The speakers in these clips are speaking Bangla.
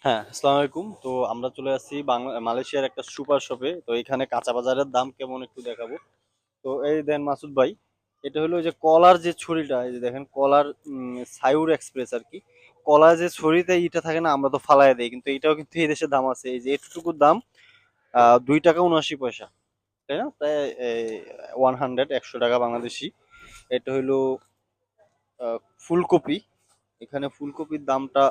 হ্যাঁ, আসসালামু আলাইকুম। তো আমরা চলে আসছি মালয়েশিয়ার একটা সুপার শপে। তো এখানে কাঁচা বাজারের দাম কেমন একটু দেখাবো। তো এই দেন মাসুদ ভাই, এটা হলো ওই যে কলার যে ছড়িটা, এই যে দেখেন কলার সায়ুর এক্সপ্রেস আর কি। কলার যে ছড়িতে ইটা থাকে না, আমরা তো ফালায় দেই, কিন্তু এটাও কিন্তু এই দেশে দাম আছে। এই যে এতটুকুর দাম 2 টাকা 79 পয়সা, তাই না? তাই 100 বাংলাদেশি। এটা হইলো ফুলকপি। এখানে ফুলকপির দামটা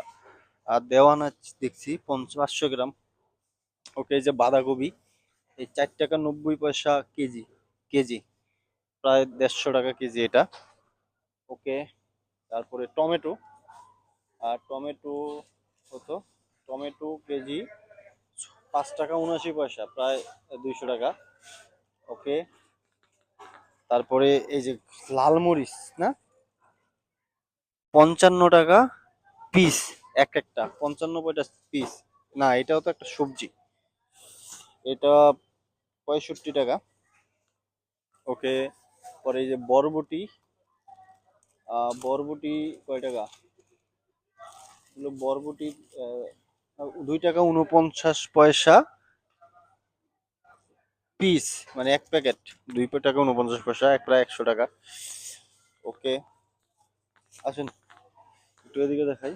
দেওয়া না, দেখছি 500 গ্রাম। ওকে, এই যে বাঁধাকপি, এই 4 টাকা 90 পয়সা কেজি। কেজি প্রায় 150 টাকা কেজি এটা। ওকে, তারপরে টমেটো। আর টমেটো কত? টমেটো কেজি 5 টাকা 79 পয়সা, প্রায় 200 টাকা। ওকে, তারপরে এই যে লাল মরিচ না, 55 টাকা পিস। একটা 55 পিস। না, এটাও তো একটা সবজি। এটা 65 টাকা। ওকে, পরে এই যে বরবটি। বরবটি কয় টাকা? হলো বরবটি 2 টাকা 49 পয়সা পিস, মানে এক প্যাকেট। 2 টাকা 49 পয়সা, প্রায় 100 টাকা। ওকে, আসেন একটু এদিকে দেখাই।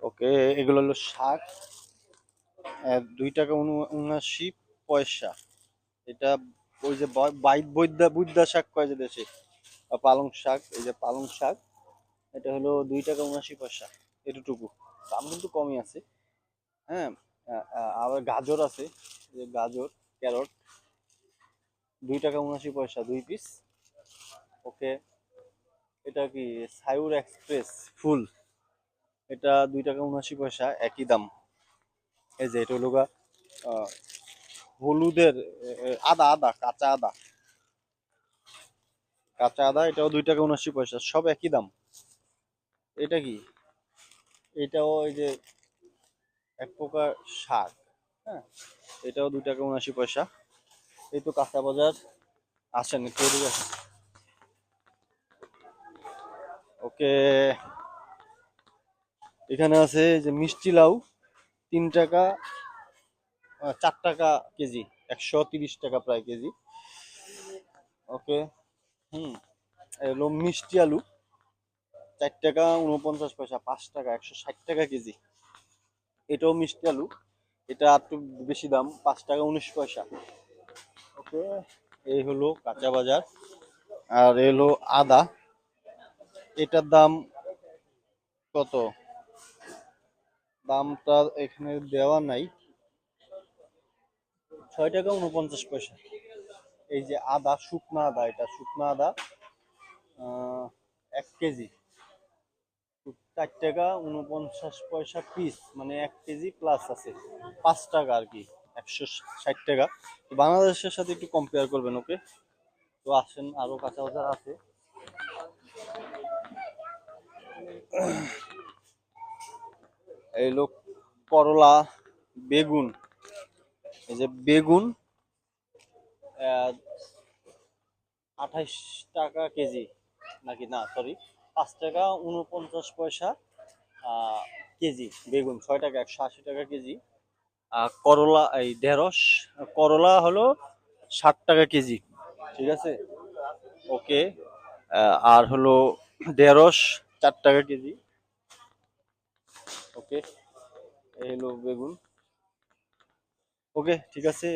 ওকে, এগুলো হলো শাক। 2 টাকা 79 পয়সা। এটা ওই যে বাইত বৈদ্যা বুদ্দা শাক কয় যে দেশে, পালং শাক। এই যে পালং শাক, এটা হলো 2 টাকা 79 পয়সা। এটুকু দাম কিন্তু কমই আছে। হ্যাঁ, আবার গাজর আছে, এই যে গাজর, ক্যারট, 2 টাকা 79 পয়সা 2 পিস। ওকে, এটা কি সায়ুর এক্সপ্রেস ফুল, এটা 2 টাকা 79 পয়সা, একই দাম। এই যে এটা হলো আহ, হলুদের আদা, আদা, কাঁচা আদা। কাঁচা আদা, এটাও 2 টাকা 79 পয়সা, সব একই দাম। এটা কি? এটাও এই যে এক প্রকার শাক। হ্যাঁ, এটাও 2 টাকা 79 পয়সা। এই তো কাঁচা বাজার। আসেন একটু এদিকে আসেন। ওকে, এখানে আছে এই যে মিষ্টি লাউ, 3 টাকা 4 টাকা কেজি, 130 টাকা প্রায় কেজি। ওকে, হুম, এলো মিষ্টি আলু, 4 টাকা 49 পয়সা, 5 টাকা, 160 টাকা কেজি। এটাও মিষ্টি আলু, এটা একটু বেশি দাম, 5 টাকা 19 পয়সা। ওকে, এই হলো কাঁচা বাজার। আর এলো আদা, এটার দাম কত? দামটা এখানে দেওয়া নাই। 6 টাকা 49 পয়সা। এই যে আদা, শুকনা আদা, এটা শুকনা আদা 1 কেজি, 4 টাকা 49 পয়সা পিস, মানে 1 কেজি প্লাস আছে 5 টাকা আর কি, 160 টাকা। বাংলাদেশের সাথে একটু কম্পেয়ার করবেন। ওকে, তো আসেন, আরো কাঁচা বাজার আছে। এই লোক করলা, বেগুন। এই যে বেগুন 28 টাকা কেজি, নাকি না, সরি, 5 টাকা 49 পয়সা আহ, কেজি বেগুন। 6 টাকা 180 টাকা কেজি। করলা, এই ঢেঁড়স, করলা হলো 60 টাকা কেজি। ঠিক আছে। ওকে, আর হলো ঢেঁড়স 4 টাকা কেজি। ওকে, এই হলো বেগুন। ওকে, ঠিক আছে।